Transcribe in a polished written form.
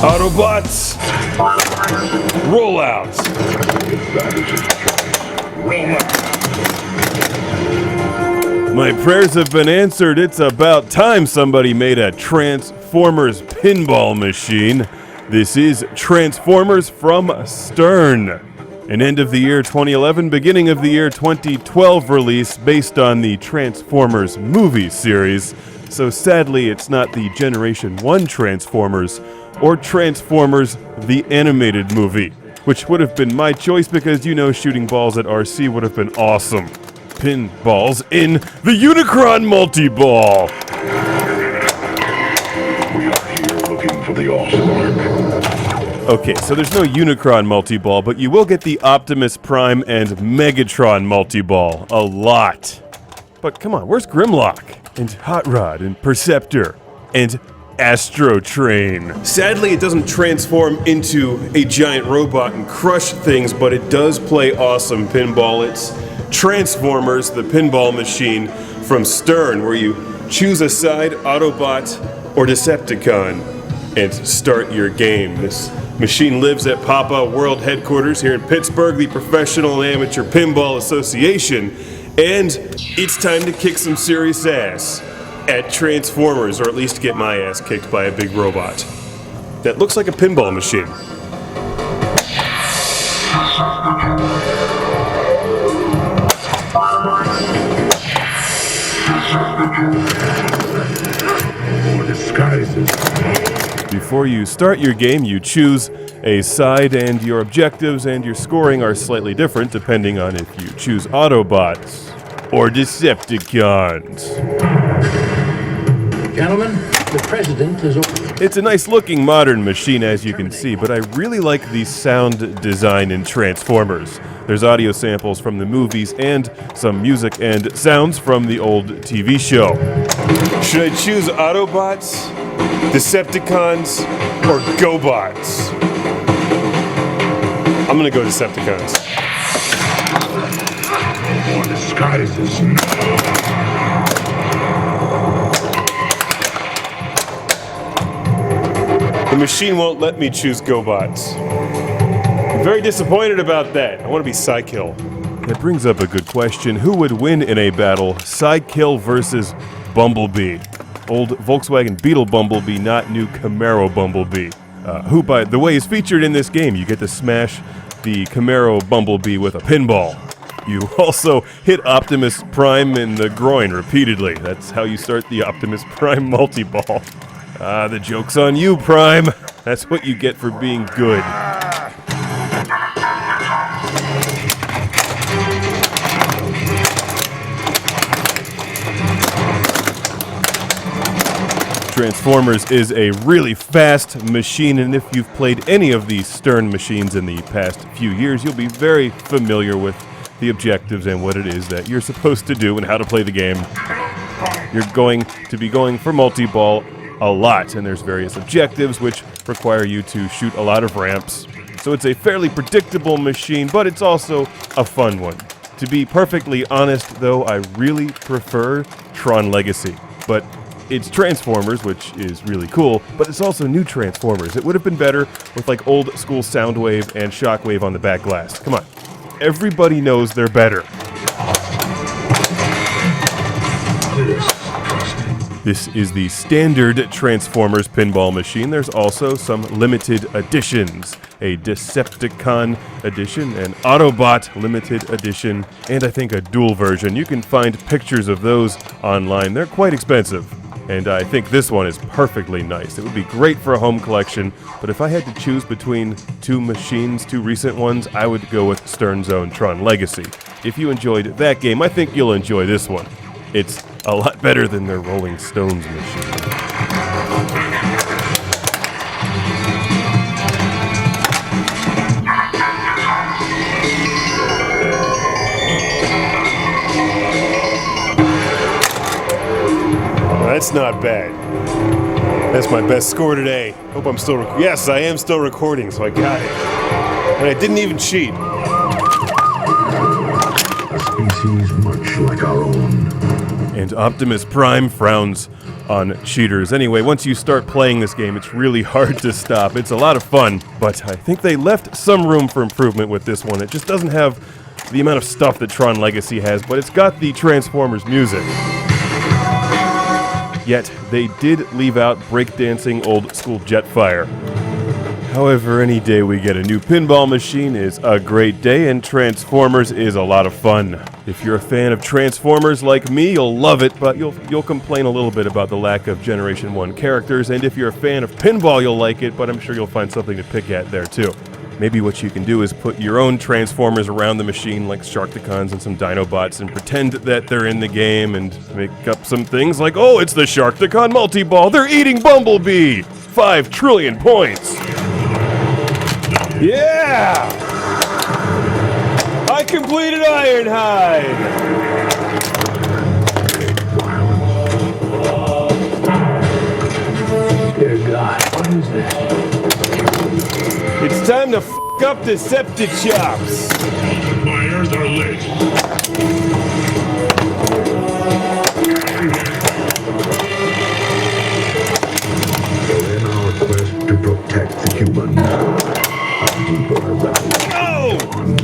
Autobots, roll out. My prayers have been answered. It's about time somebody made a Transformers pinball machine. This is Transformers from Stern, an end of the year 2011, beginning of the year 2012 release based on the Transformers movie series. So sadly, it's not the Generation 1 Transformers or Transformers the animated movie, which would have been my choice because, you know, shooting balls at RC would have been awesome. Pinballs in the Unicron Multi-Ball. We are here looking for the awesome arc. Okay, so there's no Unicron Multi-Ball, but you will get the Optimus Prime and Megatron Multi-Ball. A lot. But come on, where's Grimlock? And Hot Rod, and Perceptor, and Astro Train. Sadly, it doesn't transform into a giant robot and crush things, but it does play awesome pinball. It's Transformers, the pinball machine from Stern, where you choose a side, Autobot or Decepticon, and start your game. This machine lives at Papa World Headquarters here in Pittsburgh, the Professional and Amateur Pinball Association, and it's time to kick some serious ass at Transformers, or at least get my ass kicked by a big robot that looks like a pinball machine. More disguises. Before you start your game, you choose a side, and your objectives and your scoring are slightly different depending on if you choose Autobots or Decepticons. Gentlemen, the president is... It's a nice looking modern machine, as you can see, but I really like the sound design in Transformers. There's audio samples from the movies and some music and sounds from the old TV show. Should I choose Autobots, Decepticons, or GoBots? I'm gonna go Decepticons. More disguises. The machine won't let me choose GoBots. I'm very disappointed about that. I want to be Psykill. That brings up a good question. Who would win in a battle? Psykill versus Bumblebee. Old Volkswagen Beetle Bumblebee, not new Camaro Bumblebee. Who, by the way, is featured in this game. You get to smash the Camaro Bumblebee with a pinball. You also hit Optimus Prime in the groin repeatedly. That's how you start the Optimus Prime multi-ball. The joke's on you, Prime. That's what you get for being good. Transformers is a really fast machine, and if you've played any of these Stern machines in the past few years, you'll be very familiar with the objectives and what it is that you're supposed to do and how to play the game. You're going to be going for multi-ball a lot, and there's various objectives which require you to shoot a lot of ramps. So it's a fairly predictable machine, but it's also a fun one. To be perfectly honest, though, I really prefer Tron Legacy, but it's Transformers, which is really cool, but it's also new Transformers. It would have been better with like old school Soundwave and Shockwave on the back glass. Come on. Everybody knows they're better. This is the standard Transformers pinball machine. There's also some limited editions. A Decepticon edition, an Autobot limited edition, and I think a dual version. You can find pictures of those online. They're quite expensive. And I think this one is perfectly nice. It would be great for a home collection, but if I had to choose between two machines, two recent ones, I would go with Stern's own Tron Legacy. If you enjoyed that game, I think you'll enjoy this one. It's a lot better than their Rolling Stones machine. That's not bad. That's my best score today. Hope I'm still yes, I am still recording, so I got it. And I didn't even cheat. A species much like our own. And Optimus Prime frowns on cheaters. Anyway, once you start playing this game, it's really hard to stop. It's a lot of fun, but I think they left some room for improvement with this one. It just doesn't have the amount of stuff that Tron Legacy has, but it's got the Transformers music. Yet, they did leave out breakdancing old school Jetfire. However, any day we get a new pinball machine is a great day, and Transformers is a lot of fun. If you're a fan of Transformers like me, you'll love it, but you'll complain a little bit about the lack of Generation 1 characters, and if you're a fan of pinball, you'll like it, but I'm sure you'll find something to pick at there too. Maybe what you can do is put your own Transformers around the machine, like Sharkticons and some Dinobots, and pretend that they're in the game, and make up some things like, oh, it's the Sharkticon multi-ball, they're eating Bumblebee! 5 trillion points! Yeah! I completed Ironhide! Dear God, what is this? It's time to f*** up Deceptichops! Fires are lit. In our quest to protect the humans, a deeper value Oh!